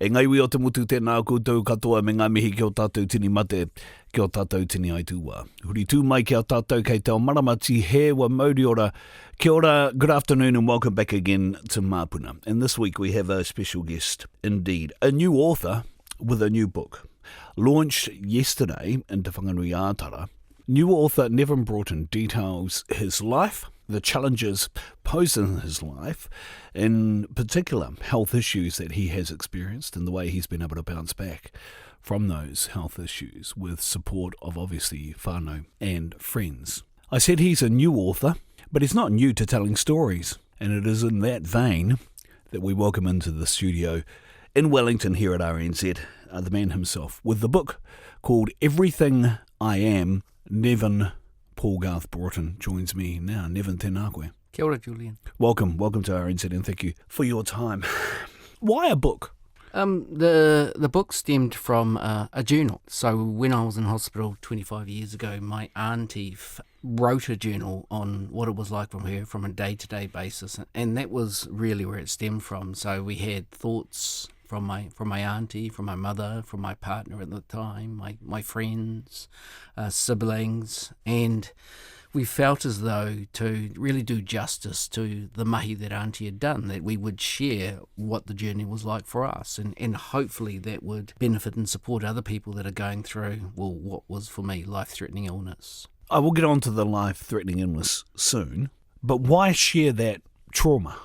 E ngai wi o te mutu tēnā koutou katoa me ngā mihi ki o tātou tini mate, ki o tātou tini aitūwā. Huri tū mai ki a tātou kei te o maramati he wa mauri ora. Kia ora, good afternoon and welcome back again to Māpuna. And this week we have a special guest indeed, a new author with a new book. Launched yesterday in Te Whanganui Ātara, new author Neavin Broughton details his life, the challenges posed in his life, in particular health issues that he has experienced and the way he's been able to bounce back from those health issues with support of obviously whānau and friends. I said he's a new author, but he's not new to telling stories, and it is in that vein that we welcome into the studio in Wellington here at RNZ, the man himself, with the book called Everything I Am. Neavin Paul Garth Broughton joins me now. Neavin, tēnā koe. Kia ora, Julian. Welcome to RNZ and thank you for your time. Why a book? The book stemmed from a journal. So when I was in hospital 25 years ago, my auntie wrote a journal on what it was like from a day-to-day basis, and that was really where it stemmed from. So we had thoughts from my auntie, from my mother, from my partner at the time, my friends, siblings, and we felt as though to really do justice to the mahi that auntie had done, that we would share what the journey was like for us, and hopefully that would benefit and support other people that are going through, well, what was for me life-threatening illness. I will get on to the life-threatening illness soon, but why share that trauma?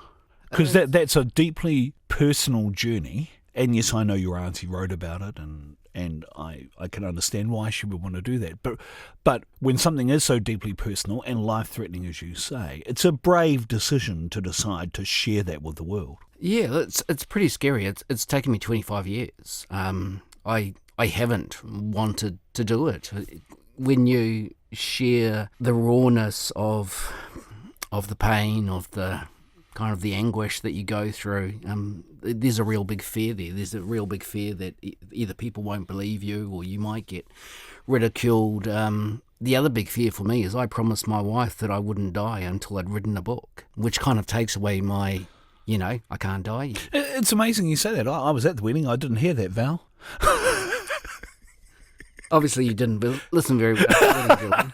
Because that's a deeply personal journey, and yes, I know your auntie wrote about it, and I can understand why she would want to do that. But when something is so deeply personal and life-threatening, as you say, it's a brave decision to decide to share that with the world. Yeah, it's pretty scary. It's taken me 25 years. I haven't wanted to do it. When you share the rawness of the pain, of the kind of the anguish that you go through, there's a real big fear there. There's a real big fear that either people won't believe you or you might get ridiculed. The other big fear for me is I promised my wife that I wouldn't die until I'd written a book, which kind of takes away my, I can't die yet. It's amazing you say that. I was at the wedding. I didn't hear that vow. Obviously you didn't listen very well.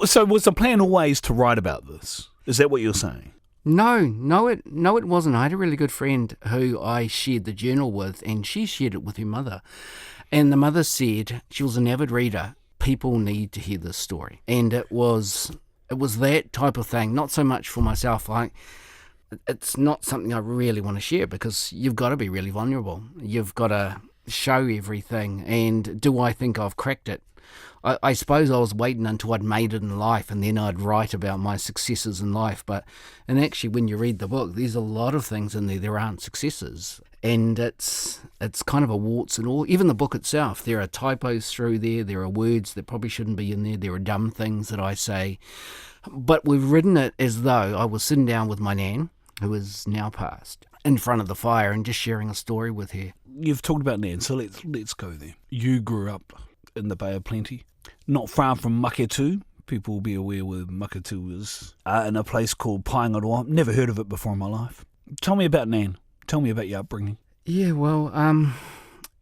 So was the plan always to write about this? Is that what you're saying? No, it wasn't. I had a really good friend who I shared the journal with, and she shared it with her mother. And the mother said, she was an avid reader, people need to hear this story. And it was that type of thing, not so much for myself. It's not something I really want to share because you've got to be really vulnerable. You've got to show everything. And do I think I've cracked it? I suppose I was waiting until I'd made it in life and then I'd write about my successes in life. And actually, when you read the book, there's a lot of things in there aren't successes. And it's kind of a warts and all. Even the book itself, there are typos through there. There are words that probably shouldn't be in there. There are dumb things that I say. But we've written it as though I was sitting down with my nan, who is now passed, in front of the fire and just sharing a story with her. You've talked about nan, so let's go there. You grew up in the Bay of Plenty, not far from Maketu. People will be aware where Maketu is, in a place called Paengaroa. Never heard of it before in my life. Tell me about Nan. Tell me about your upbringing. Yeah, well,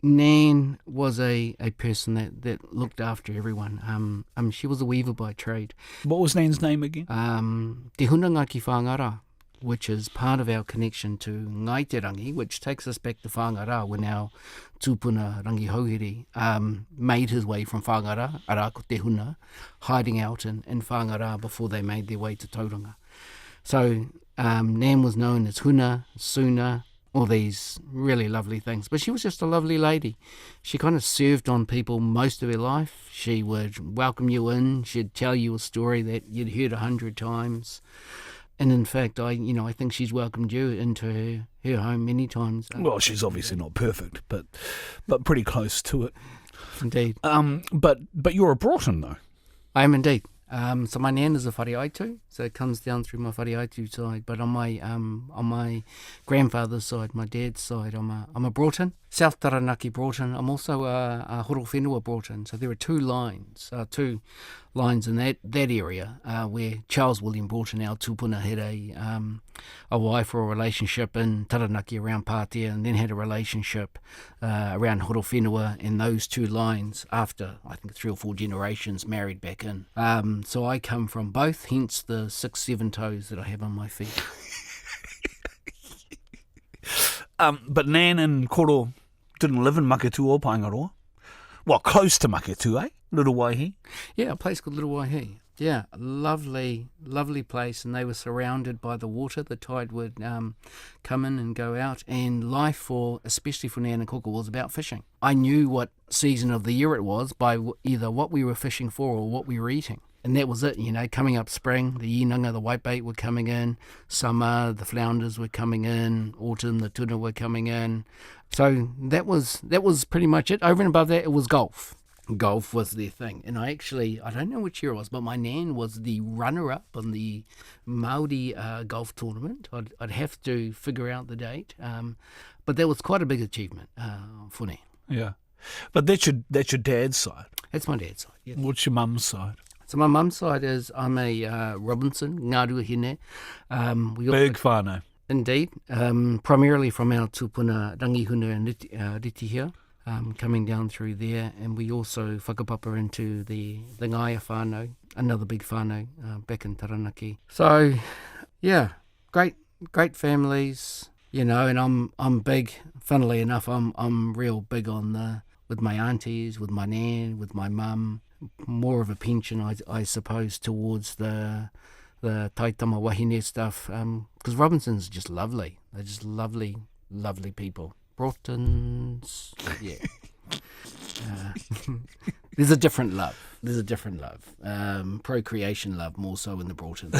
Nan was a person that looked after everyone. She was a weaver by trade. What was Nan's name again? Te Hunanga ki Whangara, which is part of our connection to Ngai Te Rangi, which takes us back to Whangara when our tūpuna rangi hauhiri made his way from Whangara, Arako Te Huna, hiding out in Whangara before they made their way to Tauranga. So Nan was known as Huna, Suna, all these really lovely things. But she was just a lovely lady. She kind of served on people most of her life. She would welcome you in. She'd tell you a story that you'd heard 100 times. And in fact, I think she's welcomed you into her home many times. Well, she's obviously not perfect, but pretty close to it. Indeed. But you're a Broughton, though. I am indeed. So my nan is a whareaitu, so it comes down through my whareaitu side. But on my grandfather's side, my dad's side, I'm a Broughton. South Taranaki Broughton. I'm also a Horowhenua Broughton. So there are two lines in that area where Charles William Broughton, our tupuna, had a wife or a relationship in Taranaki around Pātea, and then had a relationship around Horowhenua, and those two lines, after I think 3 or 4 generations, married back in. So I come from both, hence the 6-7 toes that I have on my feet. But Nan and Koro didn't live in Maketu or Paengaroa. Well, close to Maketu, eh? Little Waihi. Yeah, a place called Little Waihi. Yeah, lovely, lovely place, and they were surrounded by the water. The tide would come in and go out, and life, especially for Nan and Koko, was about fishing. I knew what season of the year it was by either what we were fishing for or what we were eating. And that was it, coming up spring, the inanga, the whitebait were coming in, summer, the flounders were coming in, autumn, the tuna were coming in. So that was pretty much it. Over and above that, it was golf. Golf was their thing. And I don't know which year it was, but my nan was the runner-up on the Māori golf tournament. I'd have to figure out the date. But that was quite a big achievement for Nan. Yeah. But that's your dad's side. That's my dad's side, yes. What's your mum's side? So my mum's side is I'm a Robinson, Ngārua Hine. Big whānau. Indeed. Primarily from our tupuna Rangihuna and Ritihia, coming down through there. And we also whakapapa into the Ngaia whānau, another big whānau back in Taranaki. So, yeah, great families, and I'm big, funnily enough, I'm real big on with my aunties, with my nan, with my mum. More of a pension, I suppose, towards the Taitama Wahine stuff, because Robinson's just lovely. They're just lovely, lovely people. Broughton's, yeah. There's a different love. Procreation love, more so in the Broughtons.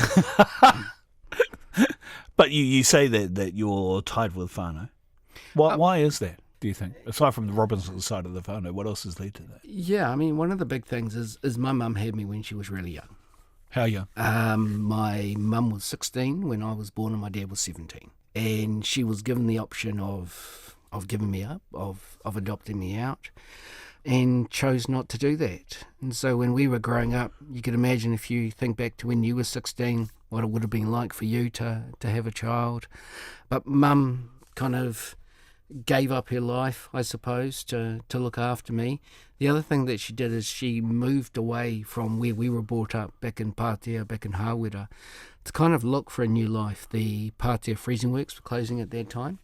But you say that you're tied with whānau. Why is that, do you think? Aside from the Robinson side of the whānau, what else has led to that? Yeah, I mean, one of the big things is my mum had me when she was really young. How young? My mum was 16 when I was born, and my dad was 17. And she was given the option of giving me up, of adopting me out, and chose not to do that. And so when we were growing up, you could imagine, if you think back to when you were 16, what it would have been like for you to have a child. But mum kind of gave up her life, I suppose, to look after me. The other thing that she did is she moved away from where we were brought up, back in Pātea, back in Hāwera, to kind of look for a new life. The Pātea freezing works were closing at that time.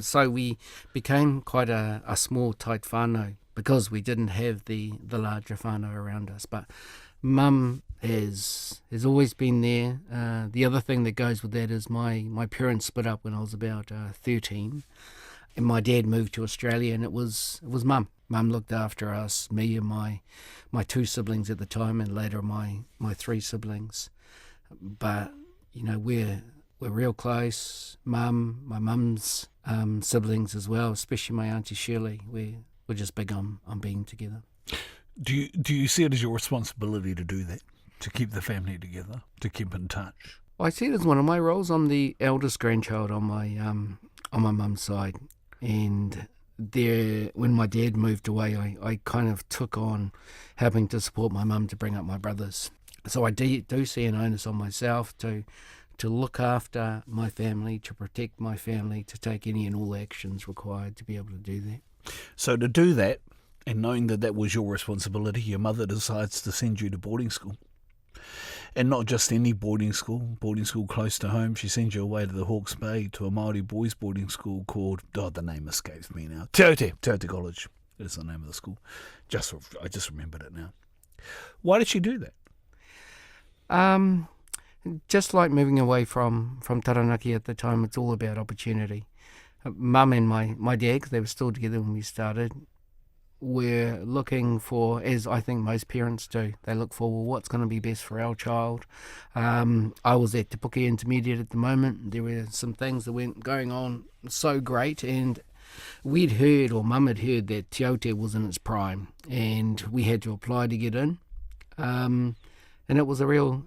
So we became quite a small, tight whānau because we didn't have the larger whānau around us. But mum has always been there. The other thing that goes with that is my parents split up when I was about 13. And my dad moved to Australia, and it was mum. Mum looked after us, me and my 2 siblings at the time, and later my 3 siblings. But we're real close. Mum, my mum's siblings as well, especially my auntie Shirley. We're just big on being together. Do you see it as your responsibility to do that, to keep the family together, to keep in touch? I see it as one of my roles. I'm the eldest grandchild on my mum's side. And there, when my dad moved away, I kind of took on having to support my mum to bring up my brothers. So I do see an onus on myself to look after my family, to protect my family, to take any and all actions required to be able to do that. So to do that, and knowing that was your responsibility, your mother decides to send you to boarding school. And not just any boarding school close to home. She sends you away to the Hawke's Bay to a Māori boys boarding school called, the name escapes me now, Te Aute College is the name of the school. I just remembered it now. Why did she do that? Just like moving away from Taranaki at the time, it's all about opportunity. Mum and my dad, because they were still together when we started, we're looking for, as I think most parents do, they look for, what's going to be best for our child. I was at Te Puke Intermediate at the moment. There were some things that weren't going on so great, and we'd heard, or Mum had heard, that Te Aute was in its prime, and we had to apply to get in. And it was a real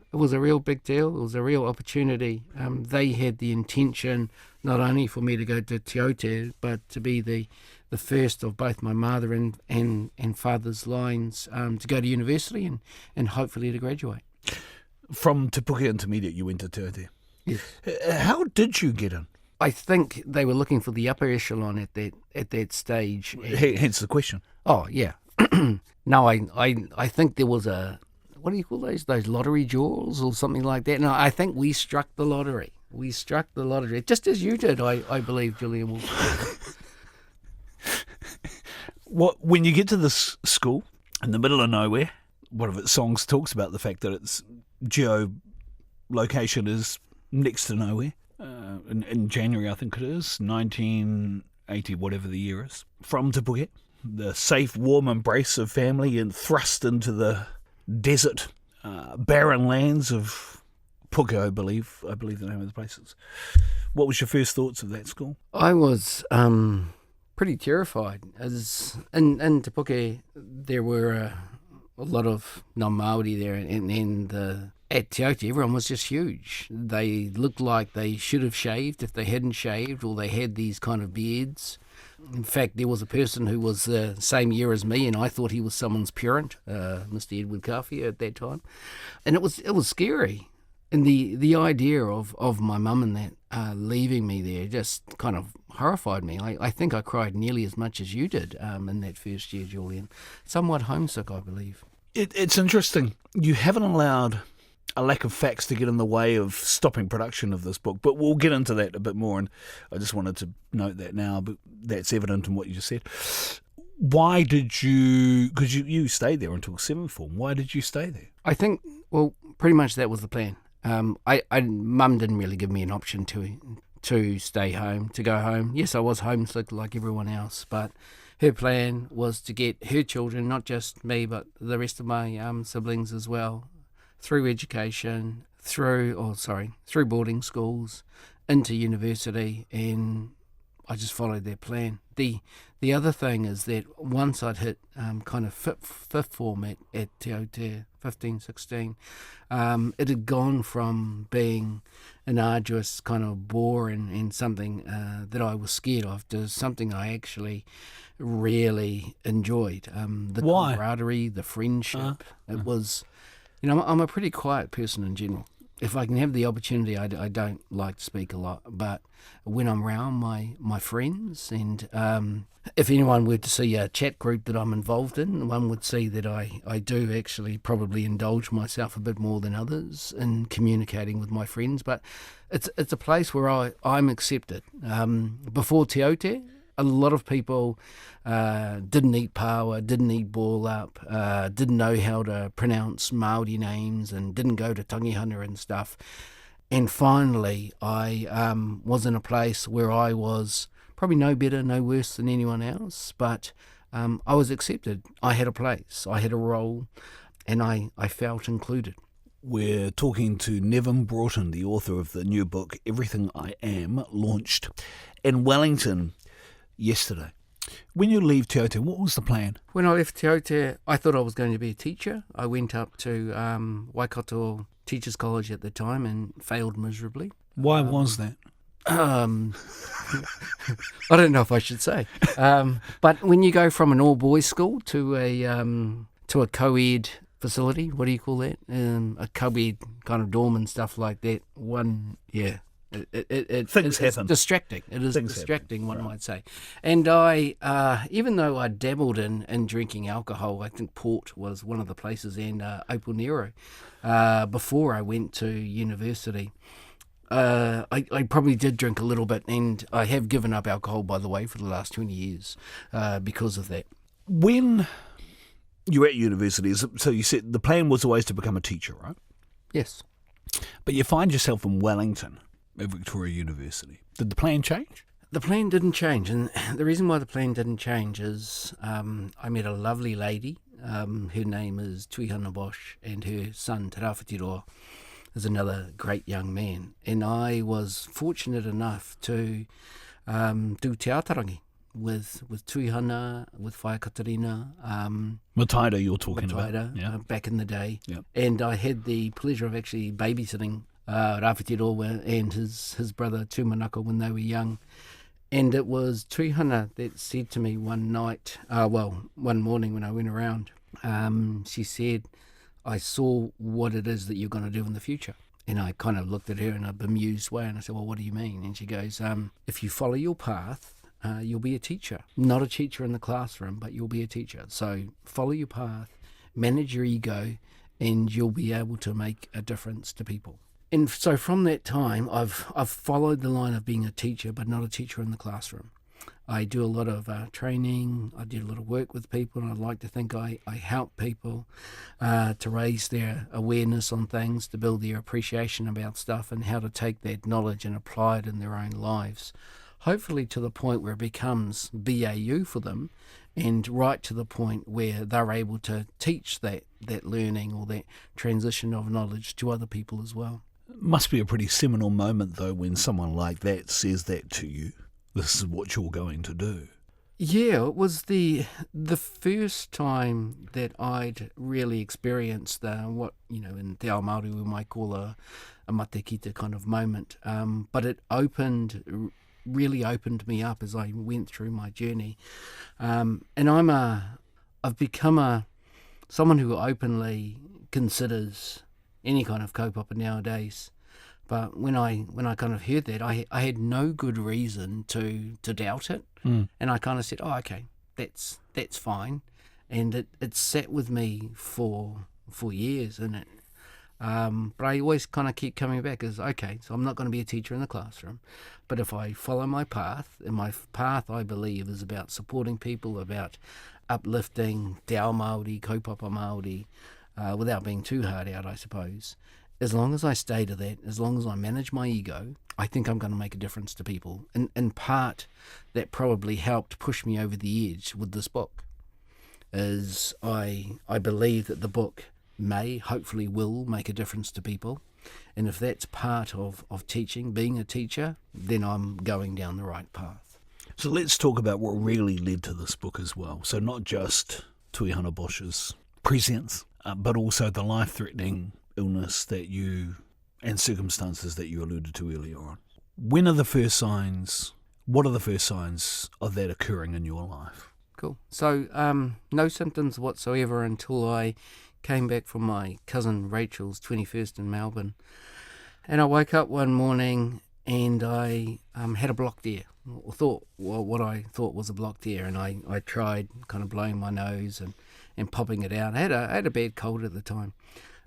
big deal. It was a real opportunity. They had the intention not only for me to go to Te Aute, but to be the first of both my mother and father's lines to go to university and hopefully to graduate. From Te Puke Intermediate, you went to Te Aute. Yes. How did you get in? I think they were looking for the upper echelon at that stage. Hence the question. Oh yeah. No, I think there was a, what do you call those lottery jaws or something like that. No, I think we struck the lottery. Just as you did, I believe, Julian. When you get to this school in the middle of nowhere, one of its songs talks about the fact that its geolocation is next to nowhere. In January, I think it is, 1980, whatever the year is. From Te Puke, the safe, warm embrace of family, and thrust into the desert, barren lands of Puke, I believe the name of the place is. What was your first thoughts of that school? I was pretty terrified. As in Te Puke, there were a lot of non-Māori there, and at Te Aute, everyone was just huge. They looked like they should have shaved if they hadn't shaved, or they had these kind of beards. In fact, there was a person who was the same year as me, and I thought he was someone's parent, Mr. Edward Carfier at that time. And it was scary. And the idea of my mum and that leaving me there just kind of horrified me. I think I cried nearly as much as you did in that first year, Julian. Somewhat homesick, I believe. It's interesting. You haven't allowed a lack of facts to get in the way of stopping production of this book, but we'll get into that a bit more, and I just wanted to note that now, but that's evident in what you just said. Why did you, because you stayed there until 7th form, why did you stay there? I think, well, pretty much that was the plan. Mum didn't really give me an option to stay home, to go home. Yes, I was homesick like everyone else, but her plan was to get her children, not just me, but the rest of my siblings as well, through education, through boarding schools, into university, and I just followed their plan. The other thing is that once I'd hit kind of fifth form at Te Aute, 15, 16, it had gone from being an arduous kind of bore and something that I was scared of to something I actually really enjoyed. The Why? camaraderie, the friendship. It was, I'm a pretty quiet person in general. If I can have the opportunity, I don't like to speak a lot, but when I'm around my friends, and if anyone were to see a chat group that I'm involved in, one would see that I do actually probably indulge myself a bit more than others in communicating with my friends, but it's a place where I'm accepted. Before Te Aute, a lot of people didn't eat paua, didn't eat ball up, didn't know how to pronounce Māori names, and didn't go to tangihana and stuff. And finally, I was in a place where I was probably no better, no worse than anyone else, but I was accepted. I had a place, I had a role, and I felt included. We're talking to Neavin Broughton, the author of the new book, Everything I Am, launched in Wellington yesterday. When you leave Te Aute, what was the plan? When I left Te Aute, I thought I was going to be a teacher. I went up to Waikato Teachers College at the time and failed miserably. Why was that? I don't know if I should say. But when you go from an all-boys school to a co-ed facility, what do you call that? A co-ed kind of dorm and stuff like that. Things happen. It's distracting. It is Things distracting, happen. one might say. And I, even though I dabbled in drinking alcohol, I think port was one of the places, and Opunero, before I went to university. I probably did drink a little bit, and I have given up alcohol, by the way, for the last 20 years because of that. When you're at university, so you said the plan was always to become a teacher, right? Yes. But you find yourself in Wellington at Victoria University. Did the plan change? The plan didn't change, and the reason why the plan didn't change is I met a lovely lady. Her name is Tuihana Bosch, and her son, Te Rawhitiroa, is another great young man. And I was fortunate enough to do te atarangi with tuihana, with whaikatarina, Mataira you're talking Mataira, about. Yeah. back in the day. Yep. And I had the pleasure of actually babysitting Rawhitiroa and his brother Tūmanako when they were young. And it was tuihana that said to me one night, one morning when I went around, she said, I saw what it is that you're going to do in the future. And I kind of looked at her in a bemused way and I said, well, what do you mean? And she goes, if you follow your path, you'll be a teacher. Not a teacher in the classroom, but you'll be a teacher. So follow your path, manage your ego, and you'll be able to make a difference to people. And so from that time, I've followed the line of being a teacher, but not a teacher in the classroom. I do a lot of training, I do a lot of work with people, and I'd like to think I help people to raise their awareness on things, to build their appreciation about stuff and how to take that knowledge and apply it in their own lives. Hopefully to the point where it becomes BAU for them, and right to the point where they're able to teach that learning or that transition of knowledge to other people as well. Must be a pretty seminal moment, though, when someone like that says that to you. This is what you're going to do. Yeah, it was the first time that I'd really experienced what, in Te Ao Māori we might call a matekita kind of moment. But it really opened me up as I went through my journey. And I've become someone who openly considers any kind of kaupapa nowadays. But when I kind of heard that, I had no good reason to doubt it. And I kind of said, oh, okay, that's fine. And it sat with me for years. And but I always kind of keep coming back as, okay, so I'm not going to be a teacher in the classroom. But if I follow my path, and my path, I believe, is about supporting people, about uplifting te ao Māori, kaupapa Māori, without being too hard out, I suppose. As long as I stay to that, as long as I manage my ego, I think I'm going to make a difference to people. And in part, that probably helped push me over the edge with this book, is I believe that the book hopefully will make a difference to people. And if that's part of teaching, being a teacher, then I'm going down the right path. So let's talk about what really led to this book as well. So not just Tuihana Bosch's presence, but also the life-threatening illness and circumstances that you alluded to earlier on. What are the first signs of that occurring in your life? Cool. So no symptoms whatsoever until I came back from my cousin Rachel's 21st in Melbourne. And I woke up one morning and I had a blocked ear. What I thought was a blocked ear, and I tried kind of blowing my nose and popping it out. I had a bad cold at the time.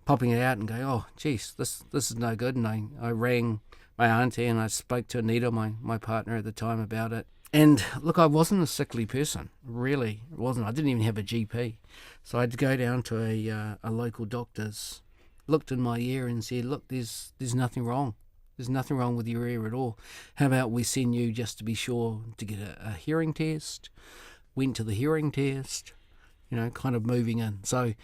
Popping it out and going, oh, geez, this is no good. And I rang my auntie and I spoke to Anita, my partner at the time, about it. And look, I wasn't a sickly person, really. It wasn't. I didn't even have a GP. So I had to go down to a local doctor's, looked in my ear and said, look, there's nothing wrong. There's nothing wrong with your ear at all. How about we send you just to be sure to get a hearing test? Went to the hearing test, kind of moving in. So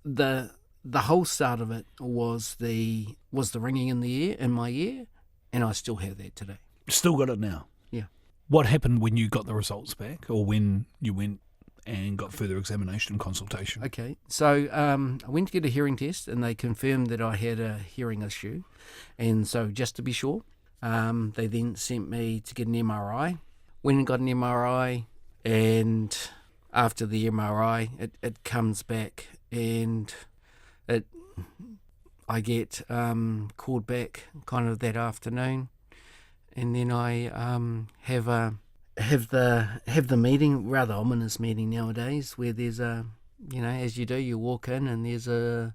the whole start of it was the ringing in my ear, and I still have that today. Still got it now? Yeah. What happened when you got the results back, or when you went and got further examination and consultation? Okay, so I went to get a hearing test, and they confirmed that I had a hearing issue. And so just to be sure, they then sent me to get an MRI. Went and got an MRI, and after the MRI, it comes back, and I get called back kind of that afternoon, and then I have the meeting, rather ominous meeting nowadays, where there's as you do, you walk in and there's an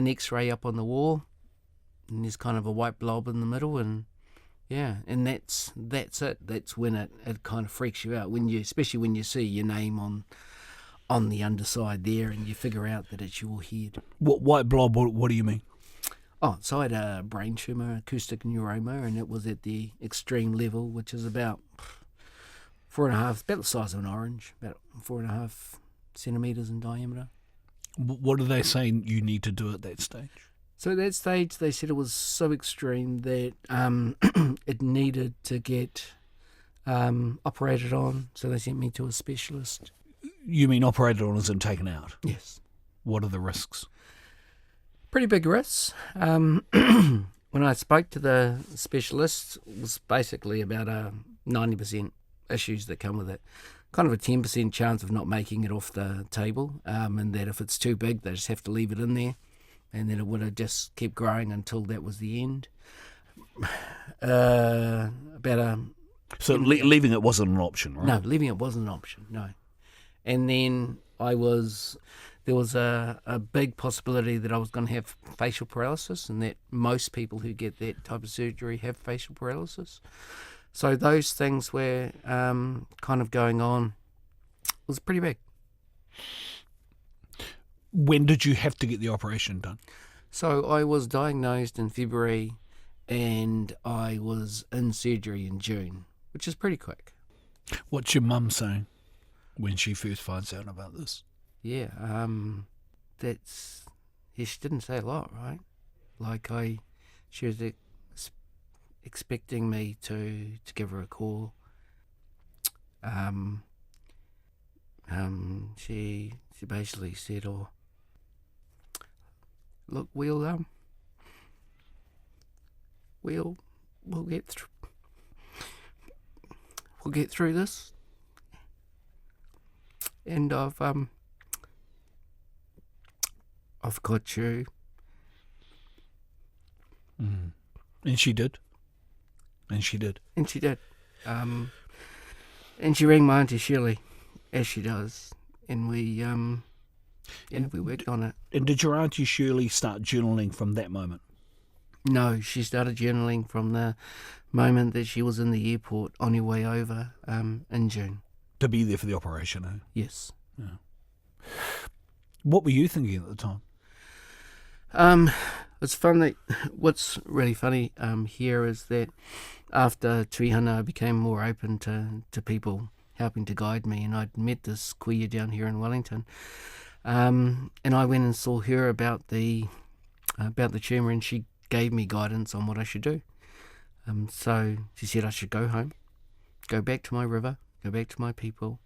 X-ray up on the wall, and there's kind of a white blob in the middle, and that's it. That's when it kind of freaks you out, especially when you see your name on the underside there, and you figure out that it's your head. What white blob? What do you mean? Oh, so I had a brain tumour, acoustic neuroma, and it was at the extreme level, which is about 4.5, about the size of an orange, about 4.5 centimetres in diameter. What are they saying you need to do at that stage? So at that stage, they said it was so extreme that it needed to get operated on, so they sent me to a specialist. You mean operated on as in taken out? Yes. What are the risks? Pretty big risks. When I spoke to the specialist, it was basically about a 90% issues that come with it. Kind of a 10% chance of not making it off the table, and that if it's too big, they just have to leave it in there, and then it would have just kept growing until that was the end. So leaving it wasn't an option, right? No, leaving it wasn't an option, no. And then there was a big possibility that I was going to have facial paralysis, and that most people who get that type of surgery have facial paralysis. So those things were kind of going on. It was pretty big. When did you have to get the operation done? So I was diagnosed in February, and I was in surgery in June, which is pretty quick. What's your mum saying when she first finds out about this? Yeah, she didn't say a lot, right? She was expecting me to give her a call. She basically said, "Oh, look, we'll get through this, and I've got you." Mm. And she did. And she did. And she did. And she rang my Auntie Shirley, as she does, and we worked on it. And did your Auntie Shirley start journaling from that moment? No, she started journaling from the moment that she was in the airport on her way over in June. To be there for the operation, eh? Yes. Yeah. What were you thinking at the time? It's funny. What's really funny here is that after Tuihana, I became more open to people helping to guide me, and I'd met this queer down here in Wellington, and I went and saw her about the tumour, and she gave me guidance on what I should do. So she said I should go home, go back to my river, go back to my people.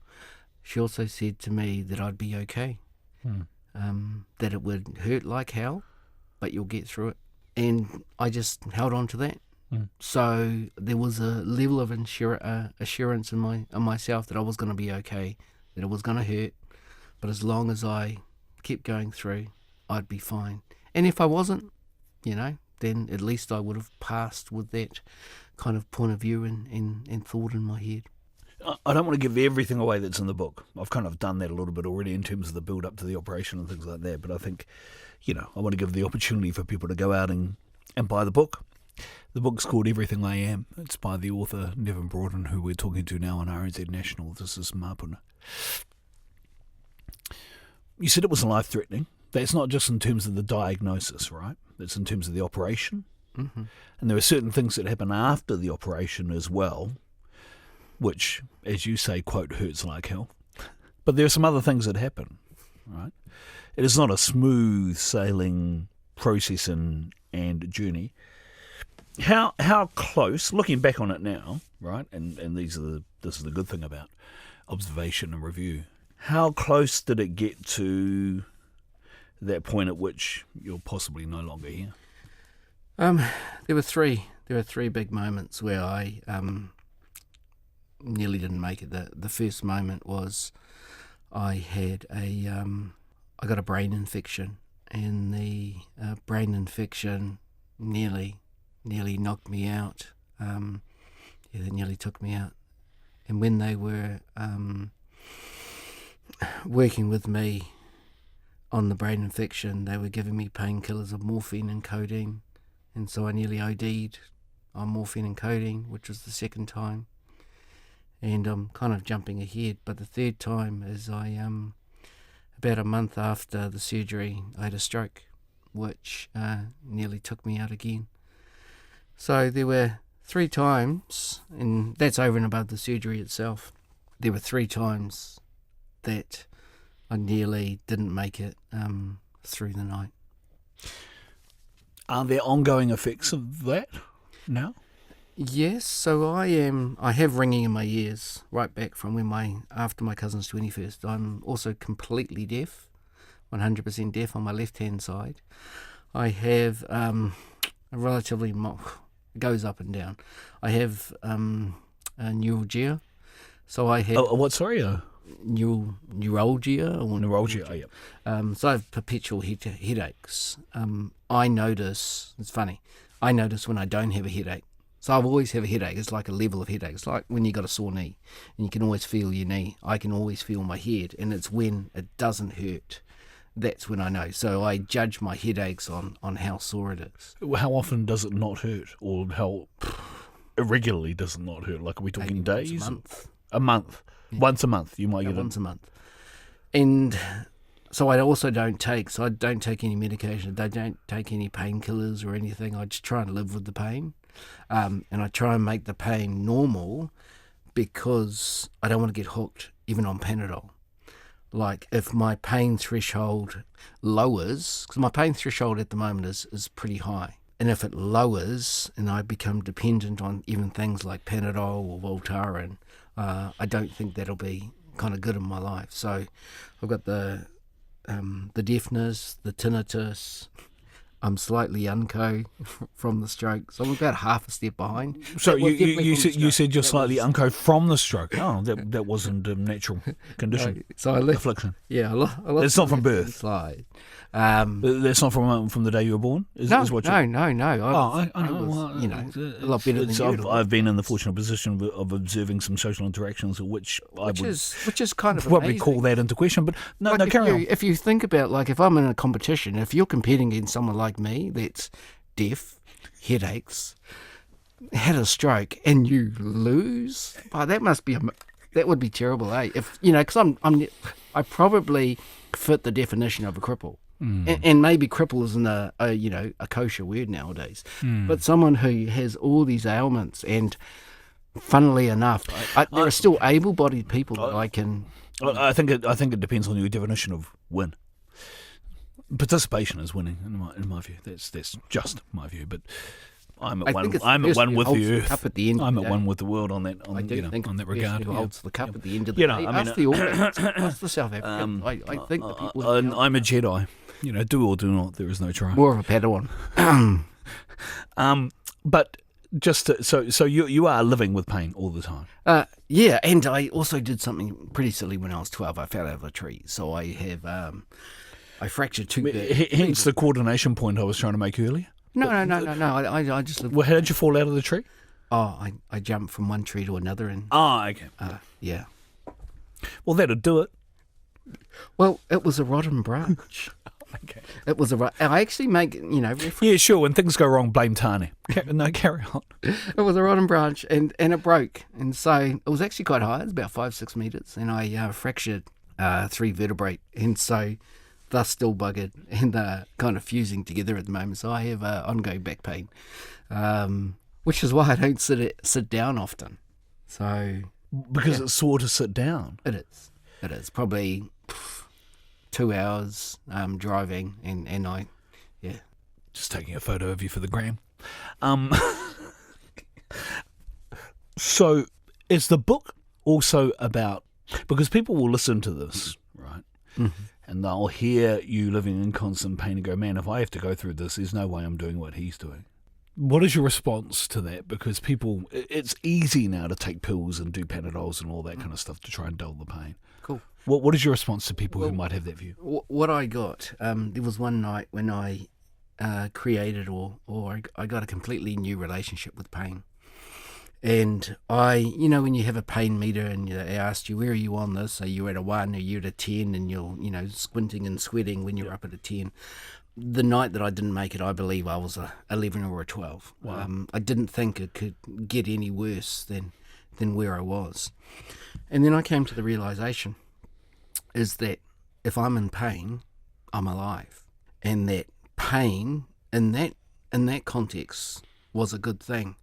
She also said to me that I'd be okay, that it would hurt like hell, but you'll get through it. And I just held on to that. So there was a level of assurance in myself that I was going to be okay, that it was going to hurt, but as long as I kept going through, I'd be fine. And if I wasn't, then at least I would have passed with that kind of point of view and thought in my head. I don't want to give everything away that's in the book. I've kind of done that a little bit already in terms of the build-up to the operation and things like that, but I think, I want to give the opportunity for people to go out and buy the book. The book's called Everything I Am. It's by the author Neavin Broughton, who we're talking to now on RNZ National. This is Māpuna. You said it was life-threatening. That's not just in terms of the diagnosis, right? That's in terms of the operation. Mm-hmm. And there are certain things that happen after the operation as well, which, as you say, quote, hurts like hell. But there are some other things that happen, right? It is not a smooth sailing process and journey. How close, looking back on it now, right, and this is the good thing about observation and review, how close did it get to that point at which you're possibly no longer here? There were three big moments where I nearly didn't make it. The first moment was I got a brain infection, and the brain infection nearly knocked me out. They nearly took me out. And when they were working with me on the brain infection, they were giving me painkillers of morphine and codeine, and so I nearly OD'd on morphine and codeine, which was the second time. And I'm kind of jumping ahead, but the third time is about a month after the surgery, I had a stroke, which nearly took me out again. So there were 3 times, and that's over and above the surgery itself. There were 3 times that I nearly didn't make it through the night. Are there ongoing effects of that now? Yes, so I have ringing in my ears right back from after my cousin's 21st. I'm also completely deaf, 100% deaf on my left-hand side. I have a relatively, it goes up and down. I have a neuralgia, so I have What, sorry? neuralgia or Neuralgia, oh, yeah. so I have perpetual headaches. I notice, it's funny, I notice when I don't have a headache. So I've always have a headache. It's like a level of headache. It's like when you got a sore knee and you can always feel your knee. I can always feel my head, and it's when it doesn't hurt. That's when I know. So I judge my headaches on how sore it is. How often does it not hurt, or how irregularly does it not hurt? Like, are we talking Maybe days? once a month. A month. Yeah. Once a month, you might Yeah, get once a month. And so I also don't take any medication. I don't take any painkillers or anything. I just try and live with the pain. And I try and make the pain normal because I don't want to get hooked even on Panadol. Like if my pain threshold lowers, because my pain threshold at the moment is pretty high. And if it lowers and I become dependent on even things like Panadol or Voltaren, I don't think that'll be kind of good in my life. So I've got the deafness, the tinnitus. I'm slightly unco from the stroke, so I'm about half a step behind. So you said you're slightly unco from the stroke. Oh, that wasn't a natural condition. No, so I left, affliction. Yeah, I lost It's not from birth. Slide. That's not from the day you were born. No. I know. I was, a lot better than you. I've been in the fortunate position of observing some social interactions, which is kind of probably amazing. call that into question. But like carry on. If you think about, like, if I'm in a competition, if you're competing against someone like me that's deaf, headaches, had a stroke, and you lose, that would be terrible, eh? If because I probably fit the definition of a cripple. And maybe cripple isn't a kosher word nowadays, but someone who has all these ailments, and funnily enough, there are still able-bodied people that I can. I think it depends on your definition of win. Participation is winning, in my view. That's just my view, but I'm at one with the earth. Cup at the end I'm of at the one with the world on that. I do think on that regard. Who holds the cup at the end of the day? Ask the All Blacks, ask the South Africans. I think the people. I'm a Jedi. Do or do not. There is no try. More of a Padawan. But just so you are living with pain all the time. Yeah, and I also did something pretty silly when I was 12. I fell out of a tree, so I have I fractured two. Hence the coordination point I was trying to make earlier. No. I just lived. Well, how did you fall out of the tree? Oh, I jumped from one tree to another, and okay. Yeah. Well, that'd do it. Well, it was a rotten branch. Okay. It was I actually make reference. Yeah, sure. When things go wrong, blame Tane. No, carry on. It was a rotten branch, and it broke, and so it was actually quite high. It was about 5-6 meters, and I fractured 3 vertebrae, and so they're still buggered and they're kind of fusing together at the moment. So I have ongoing back pain, which is why I don't sit down often. So because it's sore to sit down. It is probably 2 hours driving, and I just taking a photo of you for the gram. So is the book also about, because people will listen to this, right? Mm-hmm. And they'll hear you living in constant pain and go, man, if I have to go through this, there's no way I'm doing what he's doing. What is your response to that? Because it's easy now to take pills and do Panadols and all that kind of stuff to try and dull the pain. Cool. What is your response to people who might have that view? What I got, there was one night when I created or I got a completely new relationship with pain. And when you have a pain meter and they asked you, where are you on this? Are you at a 1? Are you at a 10? And you're, squinting and sweating when you're up at a 10. The night that I didn't make it, I believe I was a 11 or a 12. Wow. I didn't think it could get any worse than where I was. And then I came to the realization is that if I'm in pain, I'm alive. And that pain in that context was a good thing.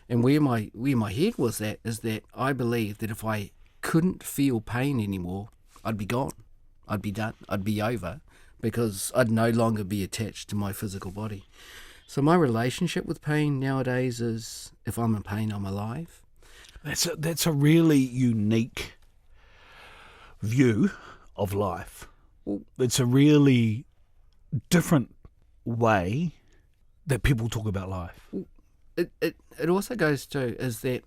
And where my head was at is that I believed that if I couldn't feel pain anymore, I'd be gone. I'd be done. I'd be over, because I'd no longer be attached to my physical body. So my relationship with pain nowadays is, if I'm in pain, I'm alive. That's a really unique view of life. It's a really different way that people talk about life. It also goes to is that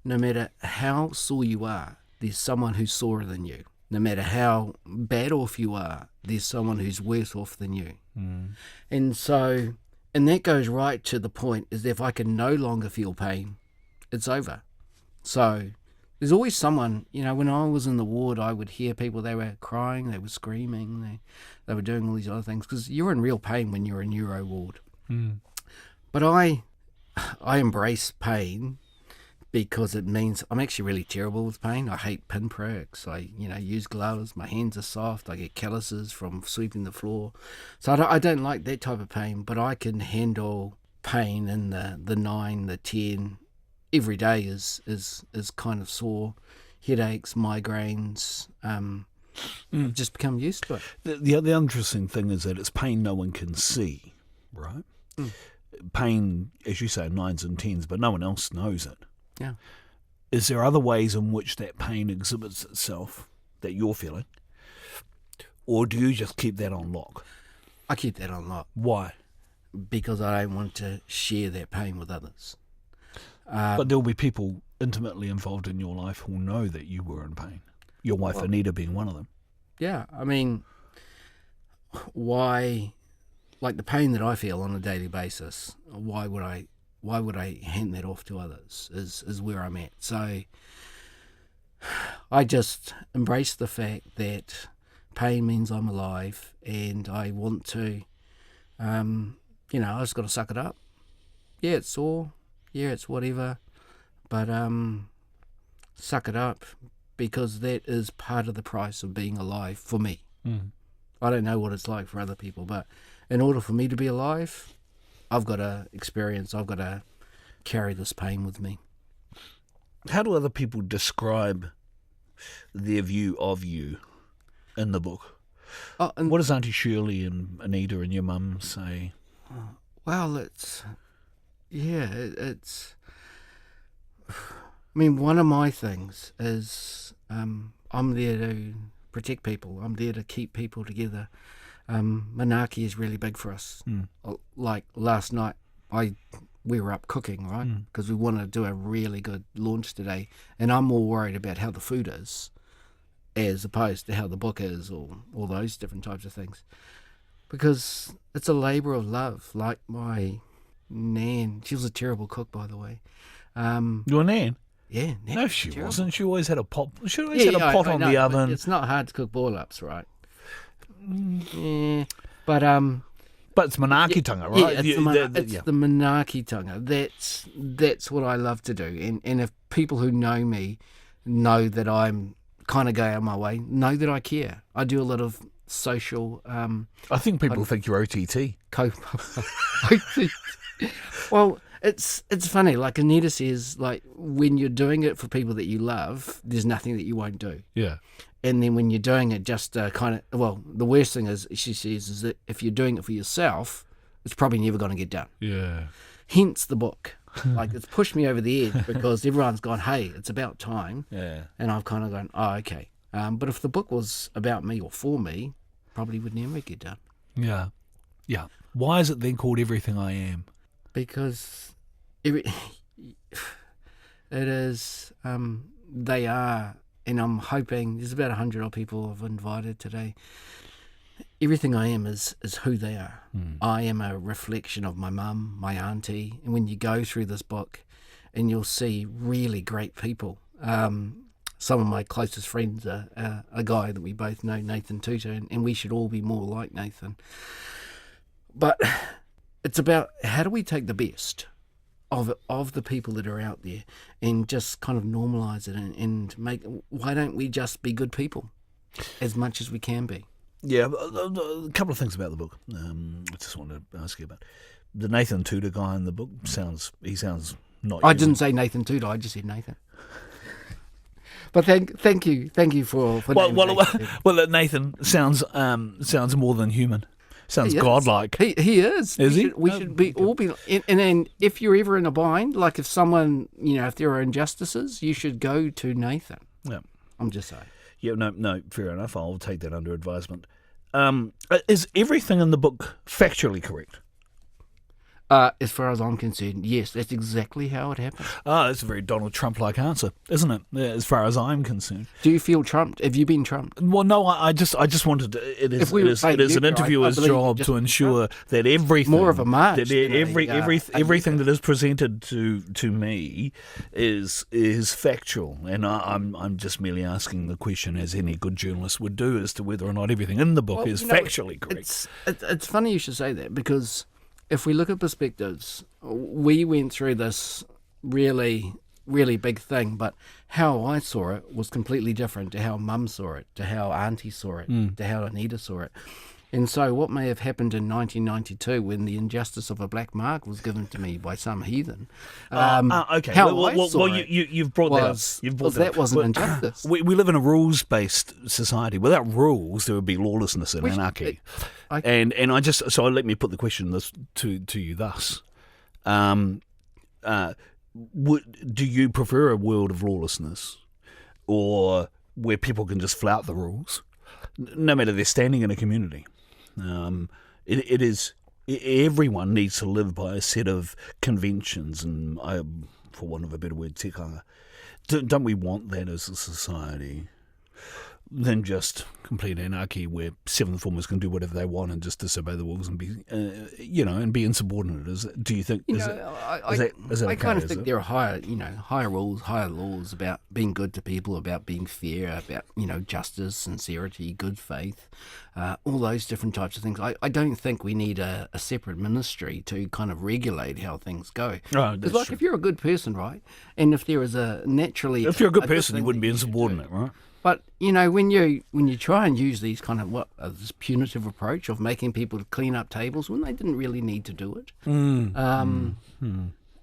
no matter how sore you are, there's someone who's sorer than you. No matter how bad off you are, there's someone who's worse off than you. And so, and that goes right to the point is that if I can no longer feel pain, it's over. So there's always someone, when I was in the ward, I would hear people, they were crying, they were screaming, they were doing all these other things, because you're in real pain when you're in neuro ward. But I embrace pain because it means I'm actually really terrible with pain. I hate pinpricks. I use gloves. My hands are soft. I get calluses from sweeping the floor. So I don't like that type of pain, but I can handle pain in the 9, the 10. Every day is kind of sore, headaches, migraines. I've just become used to it. The interesting thing is that it's pain no one can see, right? Pain, as you say, 9s and 10s, but no one else knows it. Yeah. Is there other ways in which that pain exhibits itself that you're feeling? Or do you just keep that on lock? I keep that on lock. Why? Because I don't want to share that pain with others. But there'll be people intimately involved in your life who know that you were in pain. Your wife Anita being one of them. Yeah, I mean, why, like the pain that I feel on a daily basis, why would I hand that off to others is where I'm at. So I just embrace the fact that pain means I'm alive, and I want to, I just got to suck it up. Yeah, it's sore. Yeah, it's whatever. But suck it up, because that is part of the price of being alive for me. I don't know what it's like for other people, but in order for me to be alive, I've got to experience, I've got to carry this pain with me. How do other people describe their view of you in the book? What does Auntie Shirley and Anita and your mum say? Well, I mean, one of my things is I'm there to protect people. I'm there to keep people together. Manaaki is really big for us. Like last night, we were up cooking, right? Because we wanted to do a really good launch today, and I'm more worried about how the food is as opposed to how the book is, or all those different types of things. Because it's a labour of love. Like my Nan, she was a terrible cook, by the way. Your Nan? Yeah, Nan. No, she terrible. wasn't. She always had a pot. She always had a pot on the oven. It's not hard to cook boil-ups, right? Yeah, but it's manaakitanga, right? Yeah, it's the manaakitanga. That's what I love to do. And if people who know me know that I'm kind of go out of my way, know that I care. I do a lot of social. I think people think you're OTT. Well, it's funny. Like Anita says, like when you're doing it for people that you love, there's nothing that you won't do. Yeah. And then when you're doing it just the worst thing is, she says, is that if you're doing it for yourself, it's probably never going to get done. Yeah. Hence the book. Like it's pushed me over the edge because everyone's gone, hey, it's about time. Yeah. And I've kind of gone, oh, okay. But if the book was about me or for me, probably would never get done. Yeah. Yeah. Why is it then called Everything I Am? Because it is, they are, and I'm hoping, there's about 100 odd people I've invited today. Everything I am is who they are. I am a reflection of my mum, my auntie, and when you go through this book and you'll see really great people. Some of my closest friends are a guy that we both know, Nathan Tutor, and we should all be more like Nathan. But it's about how do we take the best of the people that are out there and just kind of normalise it and make, why don't we just be good people as much as we can be? Yeah, a couple of things about the book. I just wanted to ask you about the Nathan Tudor guy in the book. He sounds not. I didn't say Nathan Tudor. I just said Nathan. But thank you for well, Nathan sounds more than human. Sounds He is. godlike. He is. Is he? We should be all be. And then if you're ever in a bind, like if someone, if there are injustices, you should go to Nathan. Yeah. I'm just saying. Yeah, no, fair enough. I'll take that under advisement. Is everything in the book factually correct? As far as I'm concerned, yes, that's exactly how it happened. That's a very Donald Trump-like answer, isn't it? Yeah, as far as I'm concerned. Do you feel trumped? Have you been trumped? Well, no, I just wanted to. It is an interviewer's job to ensure that everything, more of a march, that everything that is presented to me is factual, and I'm just merely asking the question, as any good journalist would do, as to whether or not everything in the book is factually correct. It's funny you should say that, because if we look at perspectives, we went through this really, really big thing, but how I saw it was completely different to how Mum saw it, to how Auntie saw it, to how Anita saw it. And so what may have happened in 1992 when the injustice of a black mark was given to me by some heathen, okay. How I saw it you've brought that up. That wasn't injustice. We live in a rules-based society. Without rules, there would be lawlessness and anarchy. And I just, so let me put the question to you thus. Do you prefer a world of lawlessness, or where people can just flout the rules, no matter their standing in a community? Everyone needs to live by a set of conventions, and for want of a better word, tikanga. Don't we want that as a society? Than just complete anarchy where seventh formers can do whatever they want and just disobey the rules and be, and be insubordinate. Do you think? I kind of think there are higher rules, higher laws about being good to people, about being fair, about justice, sincerity, good faith, all those different types of things. I don't think we need a separate ministry to kind of regulate how things go. Because like, if you're a good person, right, and if there is if you're a good person, you wouldn't be insubordinate, right? But when you try and use these kind of this punitive approach of making people clean up tables when they didn't really need to do it,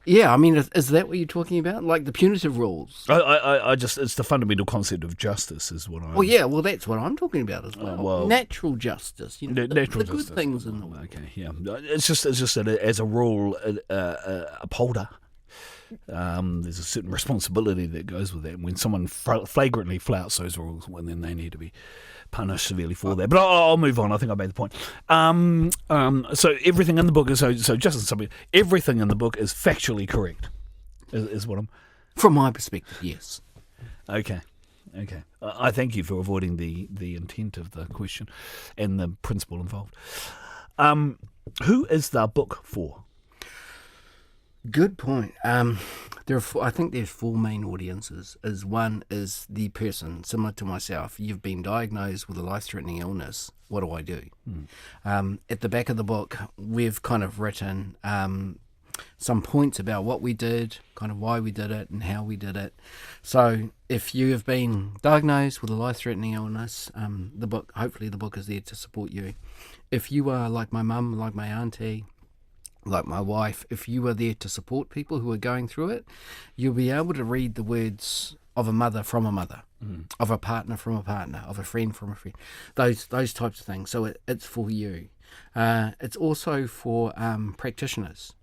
yeah, I mean, is that what you're talking about? Like the punitive rules? I just, it's the fundamental concept of justice is what I. Well, that's what I'm talking about as well. Natural justice, natural the good things in the world. Okay, yeah, it's just that as a rule upholder. There's a certain responsibility that goes with that. When someone flagrantly flouts those rules, well, then they need to be punished severely for that. But I'll move on. I think I made the point. So everything in the book is everything in the book is factually correct. Is what I'm. From my perspective, yes. Okay. I thank you for avoiding the intent of the question and the principle involved. Who is the book for? Good point. I think there's four main audiences. One is the person, similar to myself. You've been diagnosed with a life-threatening illness. What do I do? At the back of the book, we've kind of written some points about what we did, kind of why we did it, and how we did it. So if you have been diagnosed with a life-threatening illness, hopefully the book is there to support you. If you are like my mum, like my auntie, like my wife, if you are there to support people who are going through it, you'll be able to read the words of a mother from a mother, of a partner from a partner, of a friend from a friend, those types of things. So it's for you. It's also for practitioners.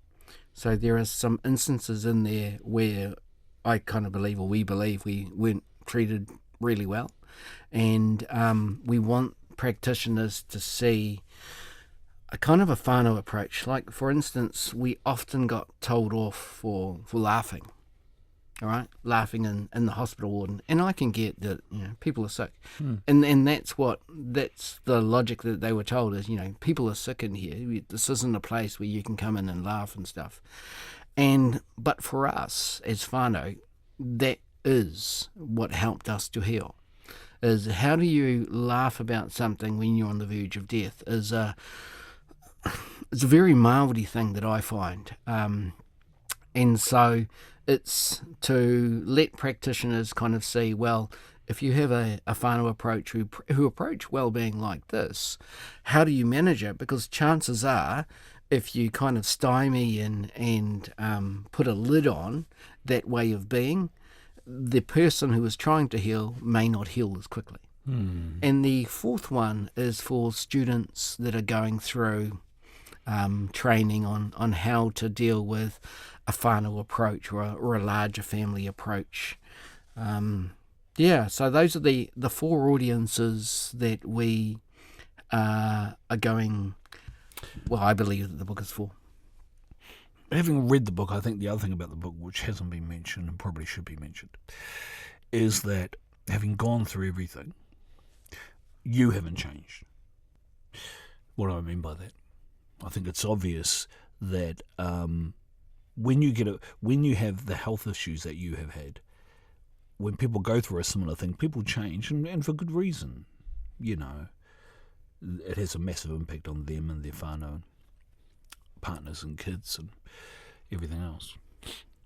So there are some instances in there where I kind of believe, or we believe, we weren't treated really well, and we want practitioners to see a kind of a whānau approach. Like, for instance, we often got told off for laughing, all right? Laughing in the hospital ward. And I can get that, people are sick. And that's the logic that they were told is, people are sick in here. This isn't a place where you can come in and laugh and stuff. But for us, as whānau, that is what helped us to heal. Is how do you laugh about something when you're on the verge of death? It's a very Māori thing that I find. And so it's to let practitioners kind of see, well, if you have a whānau approach who approach well-being like this, how do you manage it? Because chances are, if you kind of stymie and put a lid on that way of being, the person who is trying to heal may not heal as quickly. And the fourth one is for students that are going through training on how to deal with a whānau approach or a larger family approach. So those are the four audiences that we are going, well, I believe that the book is for. Having read the book, I think the other thing about the book, which hasn't been mentioned and probably should be mentioned, is that having gone through everything, you haven't changed. What do I mean by that? I think it's obvious that when you have the health issues that you have had, when people go through a similar thing, people change, and for good reason. You know, it has a massive impact on them and their whānau, partners and kids and everything else.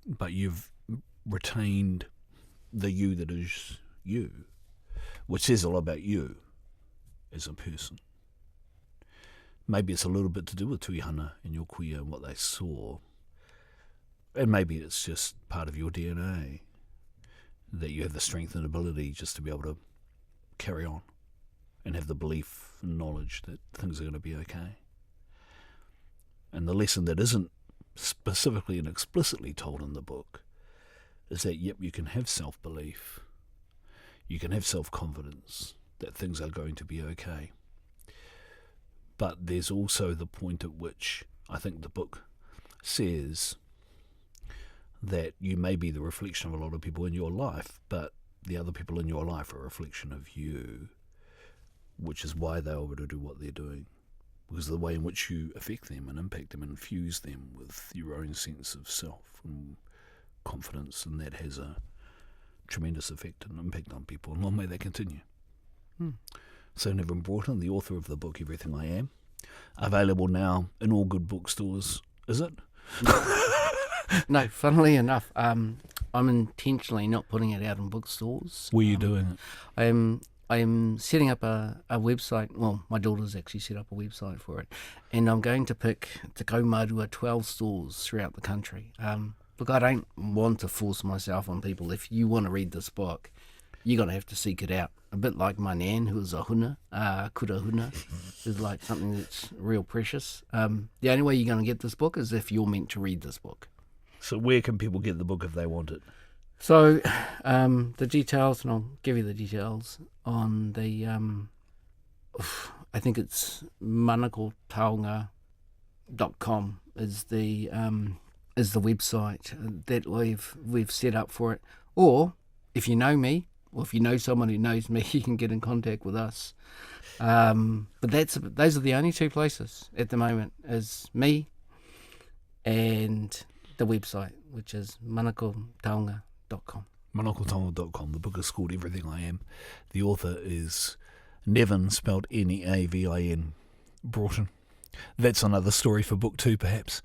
But you've retained the you that is you, which says a lot about you as a person. Maybe it's a little bit to do with tuihana and your kuia and what they saw. And maybe it's just part of your DNA, that you have the strength and ability just to be able to carry on and have the belief and knowledge that things are going to be okay. And the lesson that isn't specifically and explicitly told in the book is that, yep, you can have self-belief, you can have self-confidence that things are going to be okay. But there's also the point at which I think the book says that you may be the reflection of a lot of people in your life, but the other people in your life are a reflection of you, which is why they're able to do what they're doing. Because of the way in which you affect them and impact them and infuse them with your own sense of self and confidence, and that has a tremendous effect and impact on people, and long may that continue. So Neavin Broughton, the author of the book Everything I Am, available now in all good bookstores, is it? No, funnily enough, I'm intentionally not putting it out in bookstores. Were you doing it? I am setting up a website. Well, my daughter's actually set up a website for it, and I'm going to pick Te Kaumarua 12 stores throughout the country. Look, I don't want to force myself on people. If you want to read this book, you're going to have to seek it out. A bit like my nan, who is a huna, kura huna, is like something that's real precious. The only way you're going to get this book is if you're meant to read this book. So where can people get the book if they want it? So the details, and I'll give you the details, on the, I think it's manakotaonga.com is the website that we've set up for it. Or if you know me, or if you know someone who knows me, you can get in contact with us. But those are the only two places at the moment, is me and the website, which is manakotaonga.com. Manakotaonga.com. The book is called Everything I Am. The author is Neavin, spelled Neavin, Broughton. That's another story for book 2, perhaps.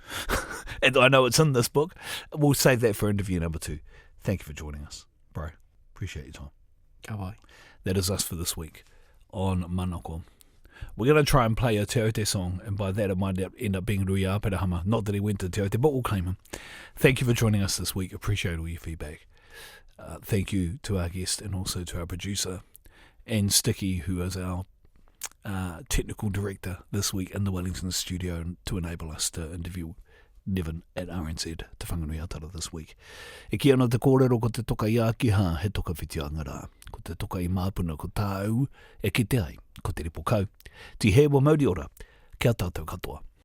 And I know it's in this book. We'll save that for interview number 2. Thank you for joining us, bro. Appreciate your time. Bye. That is us for this week on Manako. We're going to try and play a Te Aute song, and by that it might end up being Rui Aperahama. Not that he went to Te Aute, but we'll claim him. Thank you for joining us this week. Appreciate all your feedback. Thank you to our guest and also to our producer, and Sticky, who is our technical director this week in the Wellington studio to enable us to interview Neavin at RNZ Te Whanganui Atara this week. E ki ana te kōrero ko te toka i a ki ha he toka whitianga rā. Ko te toka i Māpuna ko tāu e ki te ai ko te ripo kau. Ti he wa mauri ora, kia tātou katoa.